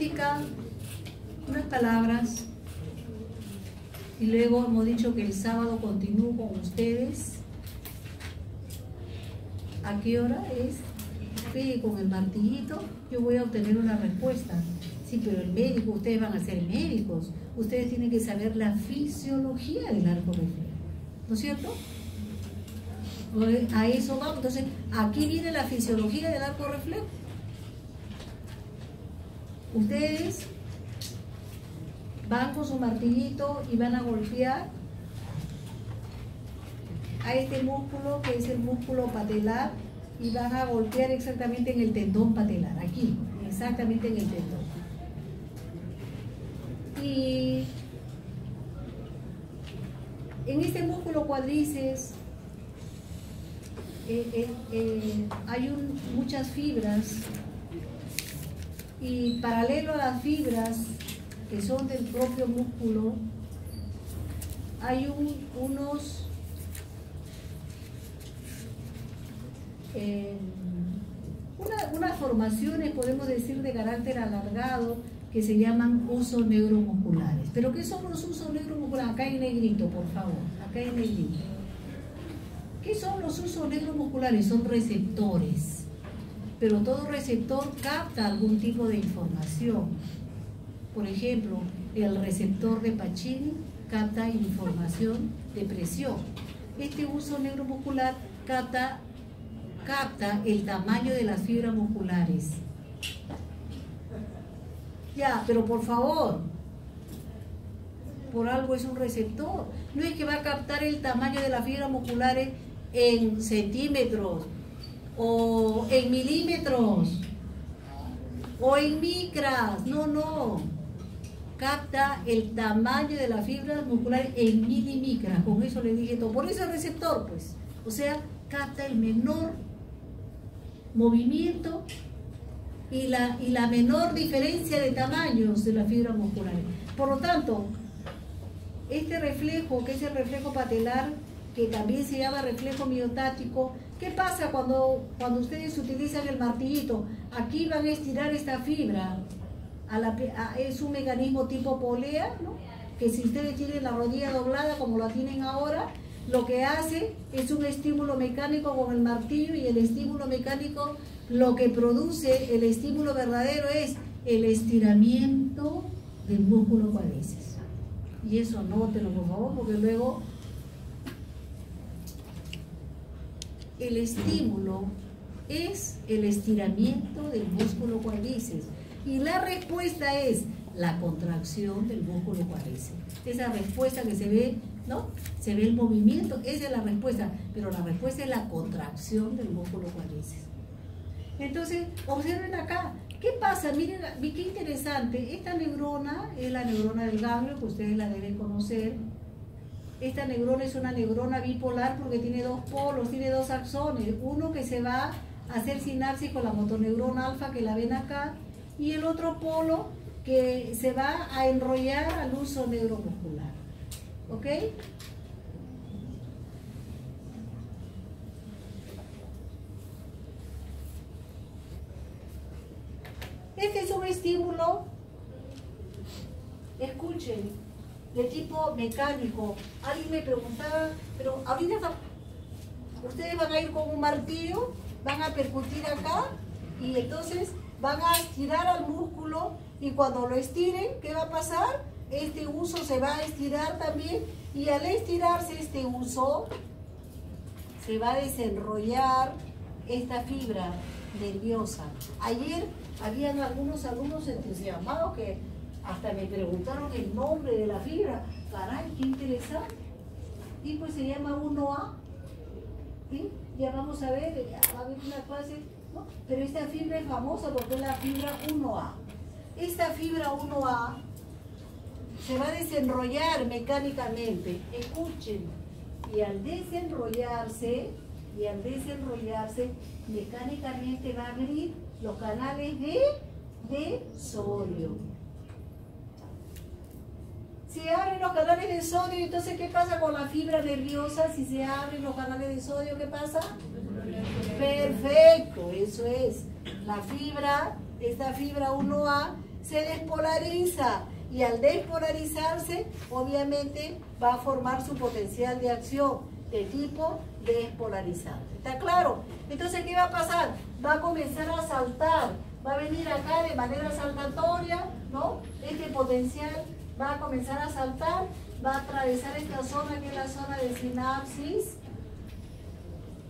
práctica, unas palabras, y luego hemos dicho que el sábado continúo con ustedes. ¿A qué hora es? Sí, con el martillito yo voy a obtener una respuesta. Sí, pero el médico, ustedes van a ser médicos, ustedes tienen que saber la fisiología del arco reflejo, ¿no es cierto? A eso vamos. Entonces, aquí viene la fisiología del arco reflejo. Ustedes van con su martillito y van a golpear a este músculo que es el músculo patelar y van a golpear exactamente en el tendón patelar, aquí, exactamente en el tendón. Y en este músculo cuádriceps hay muchas fibras y paralelo a las fibras que son del propio músculo hay unas formaciones, podemos decir, de carácter alargado que se llaman usos neuromusculares. ¿Pero qué son los usos neuromusculares? Acá en negrito, por favor, acá en negrito. ¿Qué son los usos neuromusculares? Son receptores, pero todo receptor capta algún tipo de información. Por ejemplo, el receptor de Pacini capta información de presión. Este uso neuromuscular capta el tamaño de las fibras musculares. Ya, pero por favor, por algo es un receptor. No es que va a captar el tamaño de las fibras musculares en centímetros, o en milímetros, o en micras. No, no. Capta el tamaño de las fibras musculares en milimicras. Con eso le dije todo. Por eso el receptor, pues. O sea, capta el menor movimiento y la menor diferencia de tamaños de las fibras musculares. Por lo tanto, este reflejo, que es el reflejo patelar, que también se llama reflejo miotático, ¿qué pasa cuando ustedes utilizan el martillito? Aquí van a estirar esta fibra, es un mecanismo tipo polea, ¿no? Que si ustedes tienen la rodilla doblada como la tienen ahora, lo que hace es un estímulo mecánico con el martillo, y el estímulo mecánico, lo que produce el estímulo verdadero es el estiramiento del músculo cuádriceps. Y eso anótenlo, por favor, porque luego el estímulo es el estiramiento del músculo cuádriceps y la respuesta es la contracción del músculo cuádriceps. Esa respuesta que se ve, ¿no? Se ve el movimiento, esa es la respuesta, pero la respuesta es la contracción del músculo cuádriceps. Entonces, observen acá, ¿qué pasa? Miren, qué interesante. Esta neurona es la neurona del ganglio, que ustedes la deben conocer. Esta neurona es una neurona bipolar porque tiene dos polos, tiene dos axones. Uno que se va a hacer sinapsis con la motoneurona alfa, que la ven acá, y el otro polo que se va a enrollar al uso neuromuscular. ¿Ok? Este es un estímulo, escuchen, de tipo mecánico. Alguien me preguntaba, pero ahorita ustedes van a ir con un martillo, van a percutir acá y entonces van a estirar al músculo, y cuando lo estiren, ¿qué va a pasar? Este uso se va a estirar también, y al estirarse este uso se va a desenrollar esta fibra nerviosa. Ayer habían algunos alumnos entusiasmados que hasta me preguntaron el nombre de la fibra. Caray, qué interesante. Y pues se llama 1A. ¿Sí? Ya vamos a ver, va a haber una clase, ¿no? Pero esta fibra es famosa porque es la fibra 1A. Esta fibra 1A se va a desenrollar mecánicamente. Escuchen. Y al desenrollarse, mecánicamente va a abrir los canales de sodio. Si abren los canales de sodio, entonces ¿qué pasa con la fibra nerviosa? Si se abren los canales de sodio, ¿qué pasa? Perfecto, eso es. La fibra, esta fibra 1A, se despolariza. Y al despolarizarse, obviamente, va a formar su potencial de acción de tipo despolarizado. ¿Está claro? Entonces, ¿qué va a pasar? Va a comenzar a saltar. Va a venir acá de manera saltatoria, ¿no? Este potencial va a comenzar a saltar, va a atravesar esta zona que es la zona de sinapsis.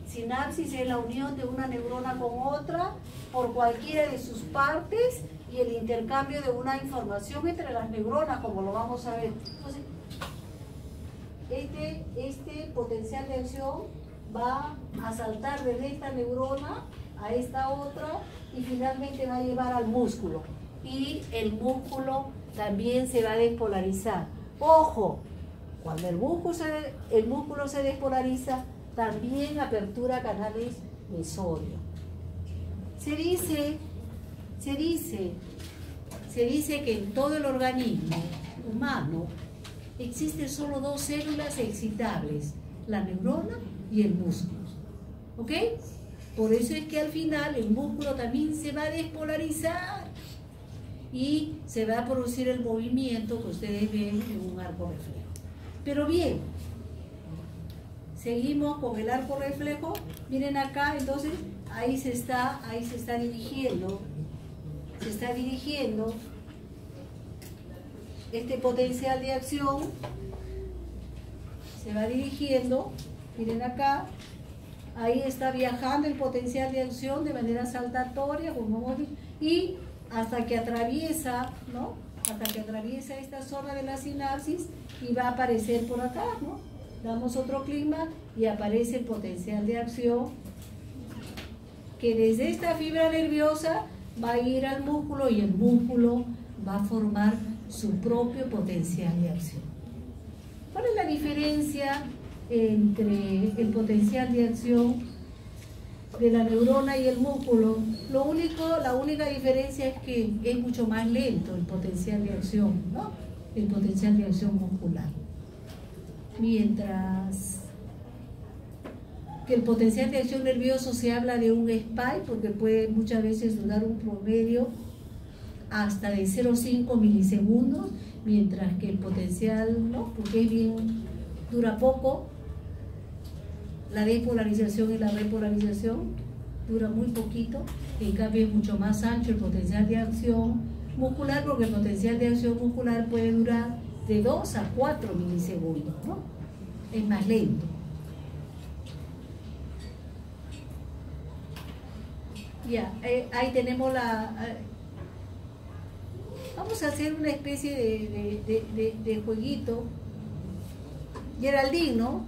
Sinapsis es la unión de una neurona con otra por cualquiera de sus partes y el intercambio de una información entre las neuronas, como lo vamos a ver. Entonces, este potencial de acción va a saltar desde esta neurona a esta otra y finalmente va a llevar al músculo. Y el músculo también se va a despolarizar. Ojo, cuando el músculo se despolariza, también apertura canales de sodio. Se dice que en todo el organismo humano existen solo dos células excitables, la neurona y el músculo. ¿Ok? Por eso es que al final el músculo también se va a despolarizar y se va a producir el movimiento que ustedes ven en un arco reflejo. Pero bien, seguimos con el arco reflejo. Miren acá, entonces ahí se está dirigiendo. Se está dirigiendo este potencial de acción. Se va dirigiendo. Miren acá. Ahí está viajando el potencial de acción de manera saltatoria, y hasta que atraviesa, ¿no? Hasta que atraviesa esta zona de la sinapsis y va a aparecer por acá, ¿no? Damos otro clima y aparece el potencial de acción que desde esta fibra nerviosa va a ir al músculo y el músculo va a formar su propio potencial de acción. ¿Cuál es la diferencia entre el potencial de acción de la neurona y el músculo? La única diferencia es que es mucho más lento el potencial de acción, ¿no? El potencial de acción muscular. Mientras que el potencial de acción nervioso se habla de un spike, porque puede muchas veces durar un promedio hasta de 0,5 milisegundos, mientras que el potencial, ¿no? Porque es bien, dura poco. La despolarización y la repolarización dura muy poquito, en cambio es mucho más ancho el potencial de acción muscular, porque el potencial de acción muscular puede durar de 2 a 4 milisegundos, ¿no? Es más lento. Ya, ahí tenemos vamos a hacer una especie de jueguito. Geraldine, ¿no?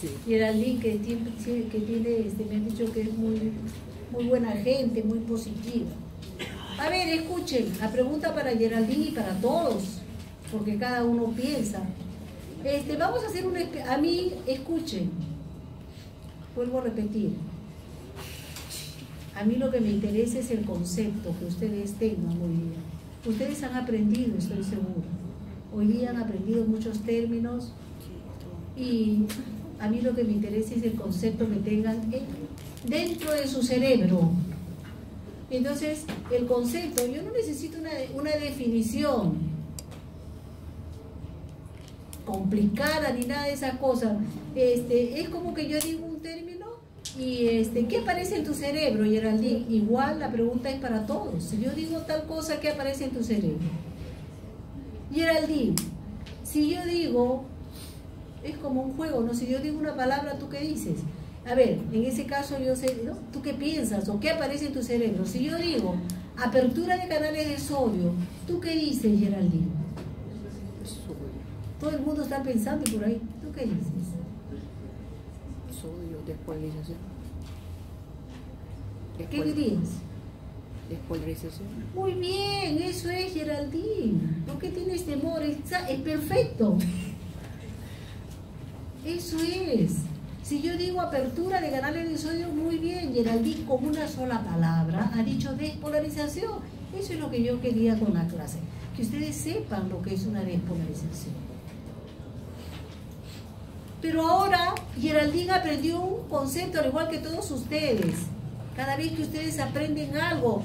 Sí. Geraldine, que tiene, me han dicho que es muy buena gente, muy positiva. A ver, escuchen, la pregunta para Geraldine y para todos, porque cada uno piensa. Vamos a hacer a mí, escuchen, vuelvo a repetir. A mí lo que me interesa es el concepto que ustedes tengan hoy día. Ustedes han aprendido, estoy seguro. Hoy día han aprendido muchos términos y a mí lo que me interesa es el concepto que tengan dentro de su cerebro. Entonces, el concepto, yo no necesito una definición complicada ni nada de esas cosas. Es como que yo digo un término y ¿qué aparece en tu cerebro, Geraldine? Igual la pregunta es para todos. Si yo digo tal cosa, ¿qué aparece en tu cerebro? Geraldine, si yo digo, es como un juego, ¿no? Si yo digo una palabra, ¿tú qué dices? A ver, en ese caso yo sé, ¿no? ¿Tú qué piensas o qué aparece en tu cerebro? Si yo digo apertura de canales de sodio, ¿tú qué dices, Geraldine? Todo el mundo está pensando por ahí. ¿Tú qué dices? Sodio, despolarización. ¿Qué dirías? Despolarización. Muy bien, eso es, Geraldine. ¿Por qué tienes temor? Es perfecto. Eso es. Si yo digo apertura de canales de sodio, muy bien, Geraldine con una sola palabra ha dicho despolarización. Eso es lo que yo quería con la clase, que ustedes sepan lo que es una despolarización. Pero ahora Geraldine aprendió un concepto al igual que todos ustedes. Cada vez que ustedes aprenden algo,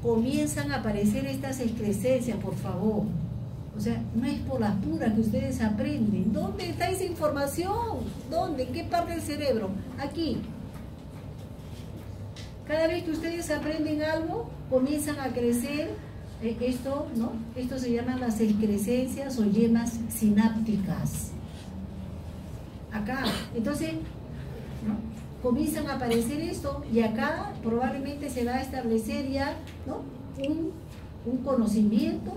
comienzan a aparecer estas excrescencias, por favor. O sea, no es por las puras que ustedes aprenden. ¿Dónde está esa información? ¿Dónde? ¿En qué parte del cerebro? Aquí. Cada vez que ustedes aprenden algo, comienzan a crecer esto, ¿no? Esto se llaman las excrescencias o yemas sinápticas. Acá. Entonces, ¿no? Comienzan a aparecer esto y acá probablemente se va a establecer ya, ¿no? un conocimiento,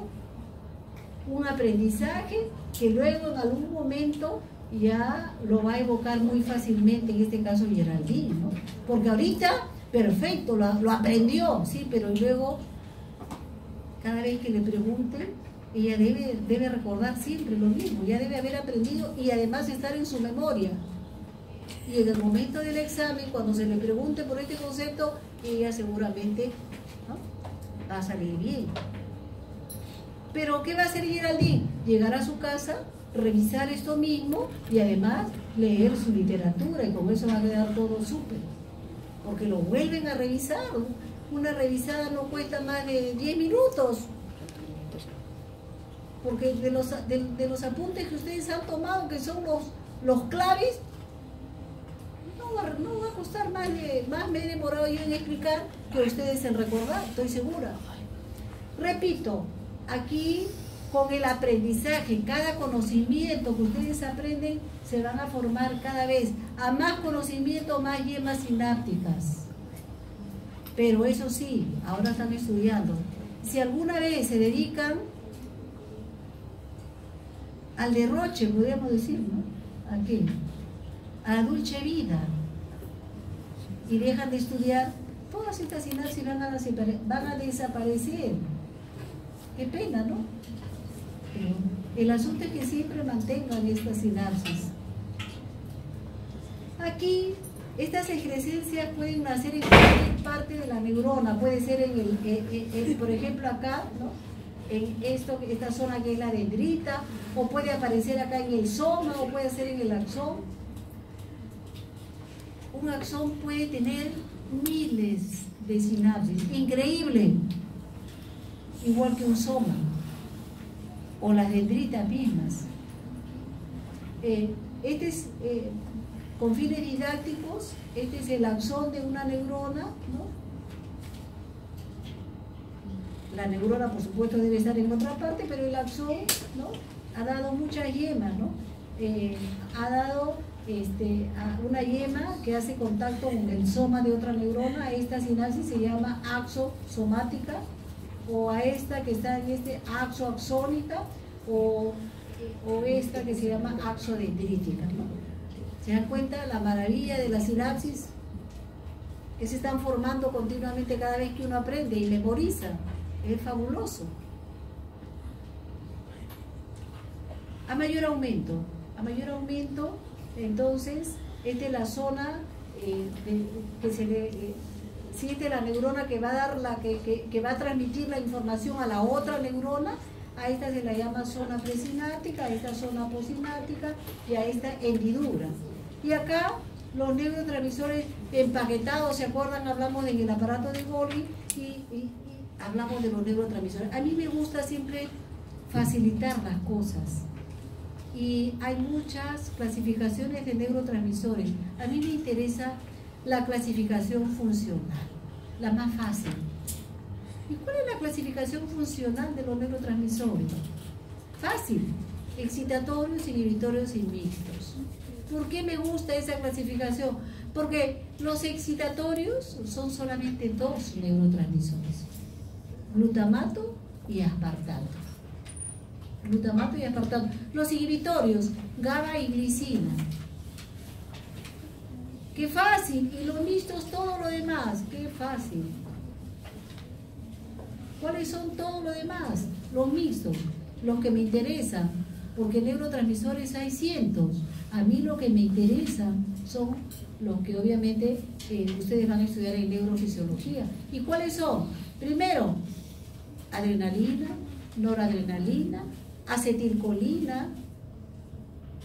un aprendizaje que luego en algún momento ya lo va a evocar muy fácilmente, en este caso Geraldine, ¿no? Porque ahorita, perfecto, lo aprendió, sí, pero luego cada vez que le pregunten, ella debe recordar siempre lo mismo, ya debe haber aprendido y además estar en su memoria. Y en el momento del examen, cuando se le pregunte por este concepto, ella seguramente, ¿no?, va a salir bien. Pero ¿qué va a hacer Geraldine? Llegar a su casa, revisar esto mismo y además leer su literatura, y con eso va a quedar todo súper. Porque lo vuelven a revisar. Una revisada no cuesta más de 10 minutos. Porque de los apuntes que ustedes han tomado, que son los claves, no va a costar más me he demorado yo en explicar que ustedes en recordar, estoy segura. Repito, aquí con el aprendizaje, cada conocimiento que ustedes aprenden, se van a formar cada vez a más conocimiento, más yemas sinápticas. Pero eso sí, ahora están estudiando. Si alguna vez se dedican al derroche, podríamos decir, ¿no? ¿A qué? A la dulce vida, y dejan de estudiar, todas estas sinapsis van a desaparecer. Qué pena, ¿no? Pero el asunto es que siempre mantengan estas sinapsis. Aquí, estas excrescencias pueden nacer en cualquier parte de la neurona, puede ser por ejemplo acá, ¿no?, en esta zona que es la dendrita, o puede aparecer acá en el soma, o puede ser en el axón. Un axón puede tener miles de sinapsis, increíble, igual que un soma, o las dendritas mismas. Con fines didácticos, este es el axón de una neurona, ¿no? La neurona, por supuesto, debe estar en otra parte, pero el axón, ¿no?, ha dado muchas yemas, ¿no? Ha dado una yema que hace contacto con el soma de otra neurona. Esta sinapsis se llama axosomática, o a esta que está en axoaxónica, o esta que se llama axodendrítica, ¿no? ¿Se dan cuenta la maravilla de la sinapsis? Que se están formando continuamente cada vez que uno aprende y memoriza. Es fabuloso. A mayor aumento, entonces, esta es la zona si esta es la neurona que va a dar que va a transmitir la información a la otra neurona. A esta se la llama zona presináptica, a esta zona postsináptica y a esta hendidura. Y acá los neurotransmisores empaquetados, ¿se acuerdan? Hablamos en el aparato de Golgi y hablamos de los neurotransmisores. A mí me gusta siempre facilitar las cosas. Y hay muchas clasificaciones de neurotransmisores. A mí me interesa la clasificación funcional, la más fácil. ¿Y cuál es la clasificación funcional de los neurotransmisores? Fácil: excitatorios, inhibitorios y mixtos. ¿Por qué me gusta esa clasificación? Porque los excitatorios son solamente dos neurotransmisores: glutamato y aspartato. Glutamato y aspartato. Los inhibitorios, GABA y glicina. ¡Qué fácil! Y los mixtos, todo lo demás. ¡Qué fácil! ¿Cuáles son todos los demás? Los mixtos, los que me interesan, porque neurotransmisores hay cientos. A mí lo que me interesa son los que obviamente ustedes van a estudiar en neurofisiología. ¿Y cuáles son? Primero, adrenalina, noradrenalina, acetilcolina,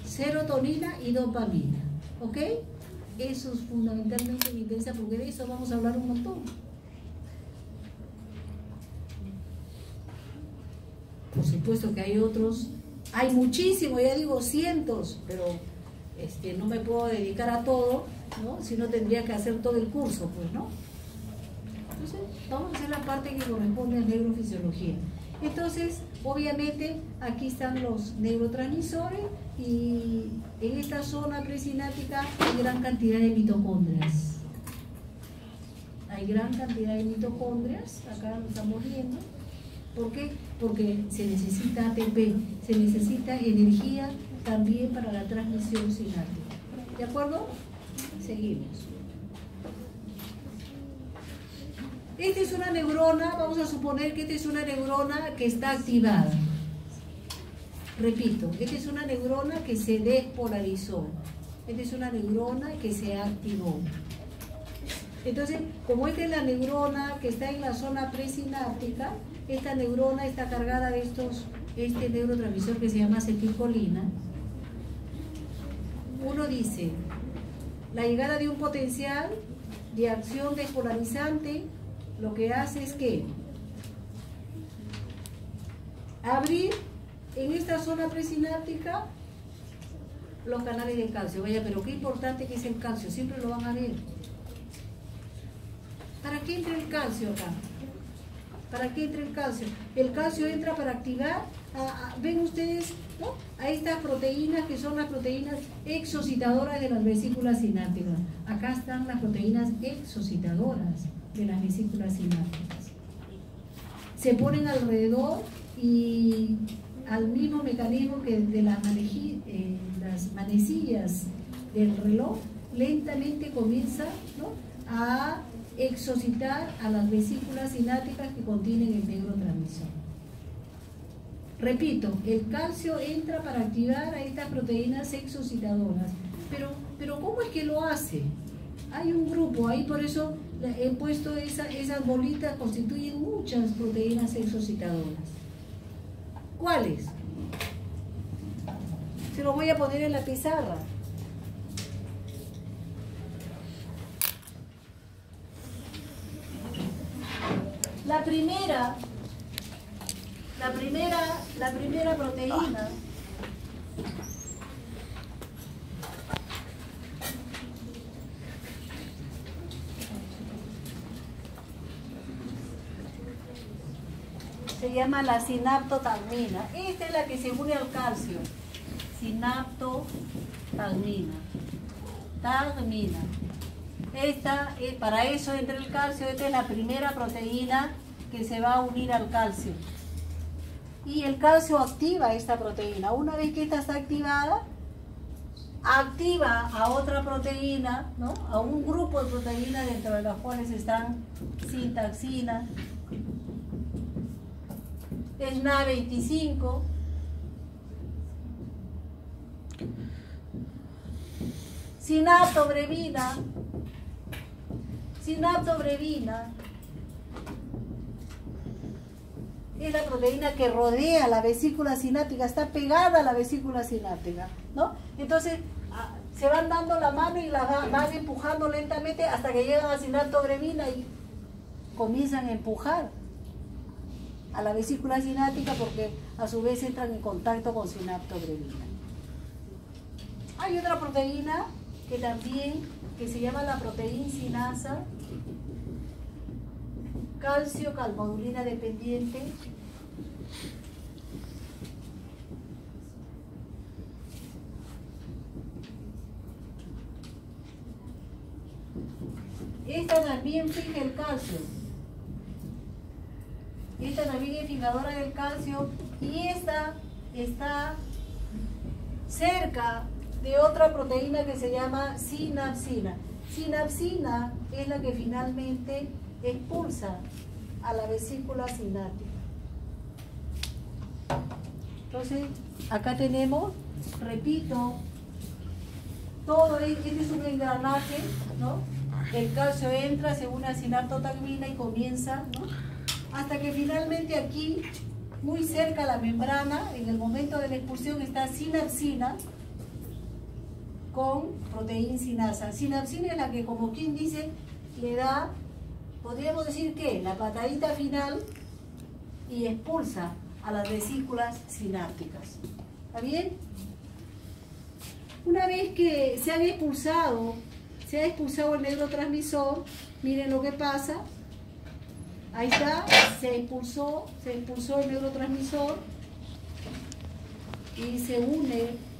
serotonina y dopamina. ¿Ok? Eso es fundamentalmente me interesa, porque de eso vamos a hablar un montón. Por supuesto que hay otros, hay muchísimos, ya digo cientos, pero no me puedo dedicar a todo, ¿no? Si no tendría que hacer todo el curso, pues, ¿no? Entonces, vamos a hacer la parte que corresponde a neurofisiología. Entonces, obviamente, aquí están los neurotransmisores y en esta zona presináptica hay gran cantidad de mitocondrias. Hay gran cantidad de mitocondrias, acá lo estamos viendo. ¿Por qué? Porque se necesita ATP, se necesita energía también para la transmisión sináptica. ¿De acuerdo? Seguimos. Esta es una neurona, vamos a suponer que esta es una neurona que está activada. Repito, esta es una neurona que se despolarizó. Esta es una neurona que se activó. Entonces, como esta es la neurona que está en la zona presináptica, esta neurona está cargada de este neurotransmisor que se llama acetilcolina. Uno dice, la llegada de un potencial de acción despolarizante lo que hace es que abrir en esta zona presináptica los canales de calcio. Vaya, pero qué importante que es el calcio, siempre lo van a ver. ¿Para qué entra el calcio acá? ¿Para qué entra el calcio? El calcio entra para activar, ven ustedes, ¿no? A estas proteínas que son las proteínas exocitadoras de las vesículas sinápticas. Acá están las proteínas exocitadoras de las vesículas sinápticas. Se ponen alrededor y al mismo mecanismo que de las manecillas del reloj, lentamente comienza, ¿no?, a exocitar a las vesículas sinápticas que contienen el neurotransmisor. Repito, el calcio entra para activar a estas proteínas exocitadoras, pero ¿cómo es que lo hace? Hay un grupo, ahí por eso he puesto esas bolitas, constituyen muchas proteínas exocitadoras. ¿Cuáles? Se los voy a poner en la pizarra. La primera proteína se llama la sinaptotagmina. Esta es la que se une al calcio. Sinaptotagmina. Tagmina. Esta, para eso entra el calcio. Esta es la primera proteína que se va a unir al calcio. Y el calcio activa esta proteína. Una vez que esta está activada, activa a otra proteína, ¿no?, a un grupo de proteínas dentro de las cuales están sintaxina, SNA25, sinaptobrevina, es la proteína que rodea la vesícula sináptica, está pegada a la vesícula sináptica, ¿no? Entonces, se van dando la mano y la van empujando lentamente hasta que llegan a sinaptobrevina y comienzan a empujar a la vesícula sináptica porque a su vez entran en contacto con sinaptobrevina. Hay otra proteína que también, que se llama la proteincinasa, calcio-calmodulina dependiente. Esta también fija el calcio. Esta también es fijadora del calcio y esta está cerca de otra proteína que se llama sinapsina. Sinapsina es la que finalmente expulsa a la vesícula sináptica. Entonces, acá tenemos, repito, todo este es un engranaje, ¿no? El calcio entra, se une a sinaptotagmina y comienza, ¿no?, hasta que finalmente aquí, muy cerca a la membrana, en el momento de la expulsión está sinapsina con proteincinasa. Sinapsina es la que, como quien dice, le da, podríamos decir que la patadita final y expulsa a las vesículas sinápticas. ¿Está bien? Una vez que se ha expulsado el neurotransmisor, miren lo que pasa. Ahí está, se expulsó el neurotransmisor y se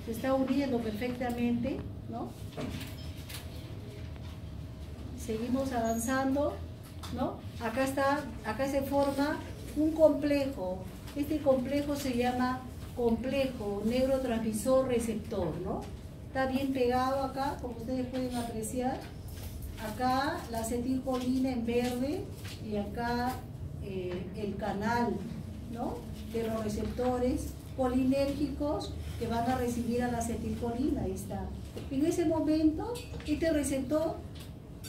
está uniendo perfectamente, ¿no? Seguimos avanzando, ¿no? Acá se forma un complejo. Este complejo se llama complejo neurotransmisor receptor, ¿no? Está bien pegado acá, como ustedes pueden apreciar. Acá la acetilcolina en verde y acá el canal, ¿no?, de los receptores colinérgicos que van a recibir a la acetilcolina. Ahí está. En ese momento, este receptor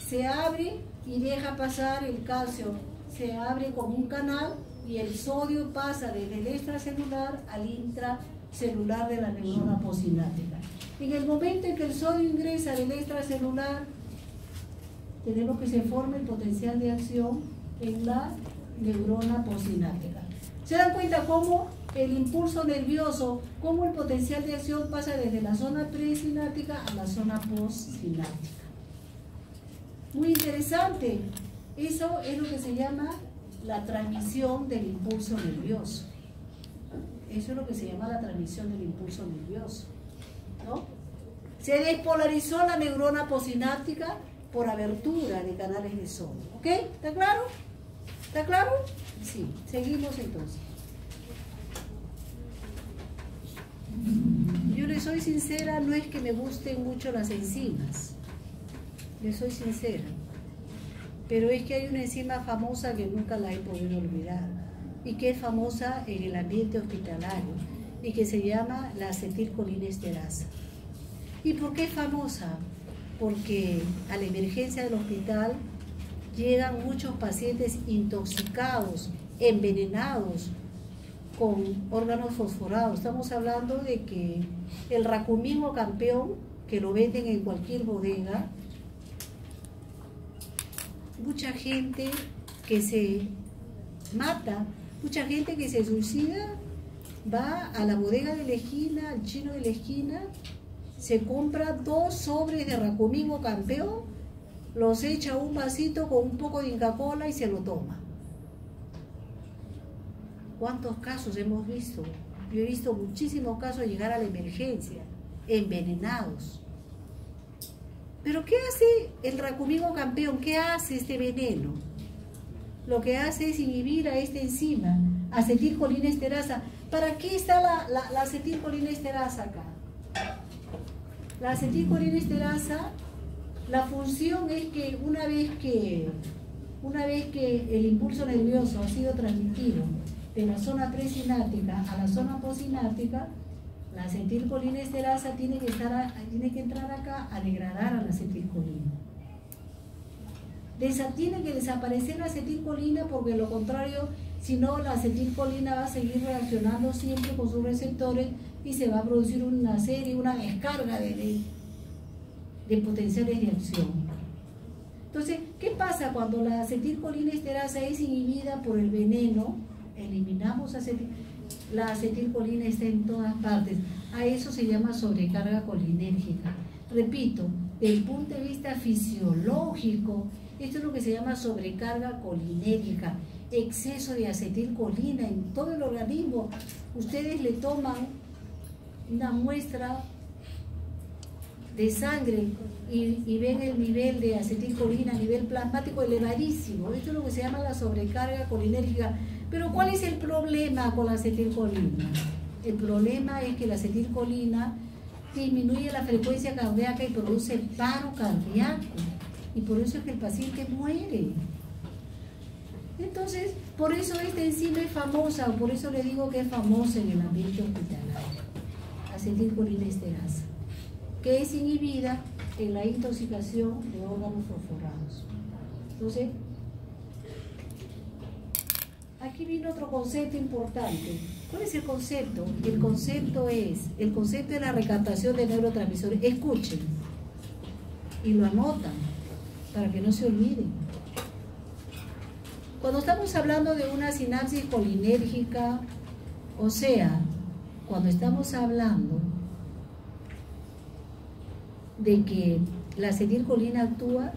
se abre y deja pasar el calcio. Se abre como un canal y el sodio pasa desde el extracelular al intracelular de la neurona postsináptica. En el momento en que el sodio ingresa del extracelular, tenemos que se forme el potencial de acción en la neurona postsináptica. ¿Se dan cuenta cómo el impulso nervioso, cómo el potencial de acción pasa desde la zona presináptica a la zona postsináptica? Muy interesante. Eso es lo que se llama la transmisión del impulso nervioso. Eso es lo que se llama la transmisión del impulso nervioso, ¿no? Se despolarizó la neurona postsináptica por abertura de canales de sodio. ¿Ok? ¿Está claro? ¿Está claro? Sí. Seguimos entonces. Yo les soy sincera, no es que me gusten mucho las enzimas. Les soy sincera. Pero es que hay una enzima famosa que nunca la he podido olvidar y que es famosa en el ambiente hospitalario y que se llama la acetilcolinesterasa. ¿Y por qué es famosa? Porque a la emergencia del hospital llegan muchos pacientes intoxicados, envenenados, con órganos fosforados. Estamos hablando de que el Racumismo campeón, que lo venden en cualquier bodega, mucha gente que se mata, mucha gente que se suicida, va a la bodega de la esquina, al chino de la esquina, se compra 2 sobres de Racumismo campeón, los echa a un vasito con un poco de Inca Kola y se lo toma. ¿Cuántos casos hemos visto? Yo he visto muchísimos casos llegar a la emergencia, envenenados. ¿Pero qué hace el Racumismo campeón? ¿Qué hace este veneno? Lo que hace es inhibir a esta enzima, acetilcolinesterasa. ¿Para qué está la acetilcolinesterasa acá? La acetilcolinesterasa, la función es que una vez que el impulso nervioso ha sido transmitido de la zona presináptica a la zona postsináptica, la acetilcolinesterasa tiene que entrar acá a degradar a la acetilcolina. Tiene que desaparecer la acetilcolina, porque de lo contrario, si no, la acetilcolina va a seguir reaccionando siempre con sus receptores y se va a producir una descarga de potenciales de acción. Entonces, ¿qué pasa cuando la acetilcolinesterasa es inhibida por el veneno? Eliminamos la acetilcolina, está en todas partes. A eso se llama sobrecarga colinérgica. Repito, desde el punto de vista fisiológico, esto es lo que se llama sobrecarga colinérgica, exceso de acetilcolina en todo el organismo. Ustedes le toman una muestra de sangre y ven el nivel de acetilcolina a nivel plasmático elevadísimo. Esto es lo que se llama la sobrecarga colinérgica. Pero ¿cuál es el problema con la acetilcolina? El problema es que la acetilcolina disminuye la frecuencia cardíaca y produce paro cardíaco. Y por eso es que el paciente muere. Entonces, por eso esta enzima es famosa, por eso le digo que es famosa en el ambiente hospitalario. Acetilcolinesterasa, que es inhibida en la intoxicación de órganos fosforados. Entonces, aquí viene otro concepto importante. ¿Cuál es el concepto? El concepto de la recaptación de neurotransmisores. Escuchen y lo anotan para que no se olviden. Cuando estamos hablando de una sinapsis colinérgica, O sea, cuando estamos hablando de que la acetilcolina actúa,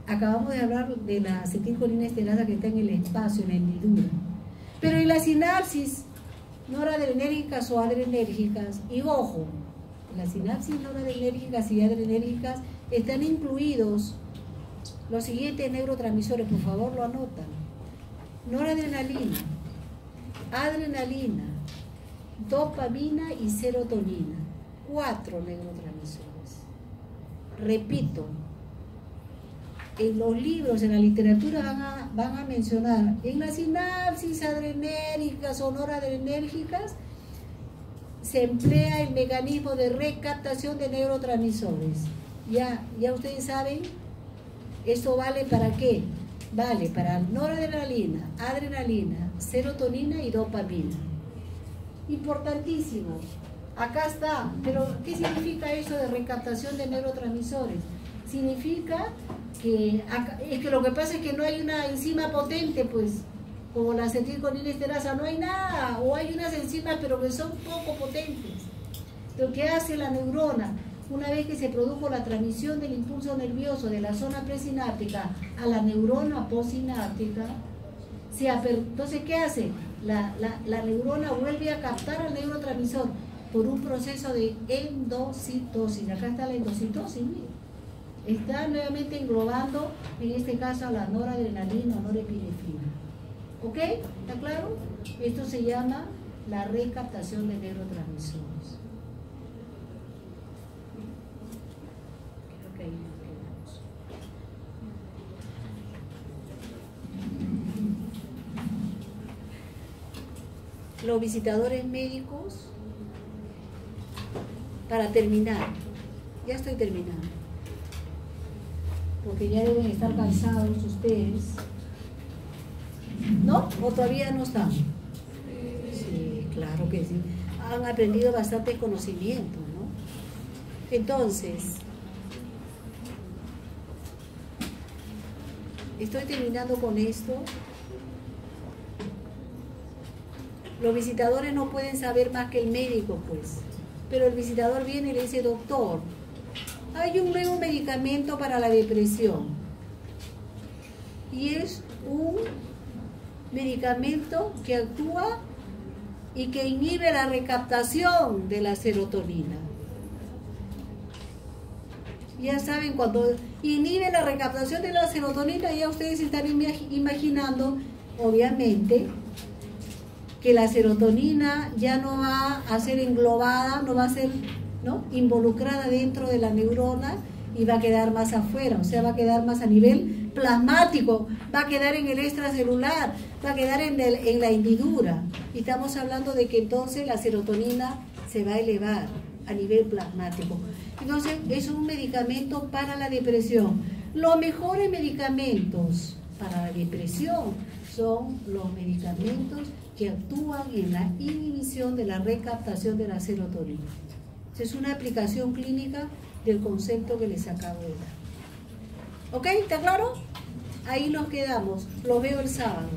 acabamos de hablar de la acetilcolina esterasa que está en el espacio, en la hendidura. Pero en la sinapsis noradrenérgicas o adrenérgicas, y ojo, las sinapsis noradrenérgicas y adrenérgicas están incluidos los siguientes neurotransmisores, por favor lo anotan: noradrenalina, adrenalina, dopamina y serotonina. 4 neurotransmisores. Repito, en los libros, en la literatura van a mencionar en las sinapsis adrenérgicas o noradrenérgicas se emplea el mecanismo de recaptación de neurotransmisores. Ya ustedes saben, ¿eso vale para qué? Vale para noradrenalina, adrenalina, serotonina y dopamina. Importantísimo. Acá está. Pero ¿qué significa eso de recaptación de neurotransmisores? Significa que lo que pasa es que no hay una enzima potente, pues, como la acetilcolina esterasa, no hay nada, o hay unas enzimas pero que son poco potentes. Lo que hace la neurona, una vez que se produjo la transmisión del impulso nervioso de la zona presináptica a la neurona postsináptica, entonces ¿qué hace? La neurona vuelve a captar al neurotransmisor por un proceso de endocitosis. Acá está la endocitosis, miren. Está nuevamente englobando, en este caso, a la noradrenalina o norepinefrina. ¿Ok? ¿Está claro? Esto se llama la recaptación de neurotransmisores. Creo que ahí nos quedamos. Los visitadores médicos, para terminar, ya estoy terminando, porque ya deben estar cansados ustedes, ¿no? ¿O todavía no están? Sí, claro que sí. Han aprendido bastante conocimiento, ¿no? Entonces, estoy terminando con esto. Los visitadores no pueden saber más que el médico, pues. Pero el visitador viene y le dice: doctor, hay un nuevo medicamento para la depresión. Y es un medicamento que actúa y que inhibe la recaptación de la serotonina. Ya saben, cuando inhibe la recaptación de la serotonina, ya ustedes están imaginando, obviamente, que la serotonina ya no va a ser englobada, no va a ser, ¿no?, involucrada dentro de la neurona y va a quedar más afuera, o sea, va a quedar más a nivel plasmático, va a quedar en el extracelular, va a quedar en la hendidura. Y estamos hablando de que entonces la serotonina se va a elevar a nivel plasmático. Entonces, es un medicamento para la depresión. Los mejores medicamentos para la depresión son los medicamentos que actúan en la inhibición de la recaptación de la serotonina. Es una aplicación clínica del concepto que les acabo de dar. ¿Ok? ¿Está claro? Ahí nos quedamos. Los veo el sábado.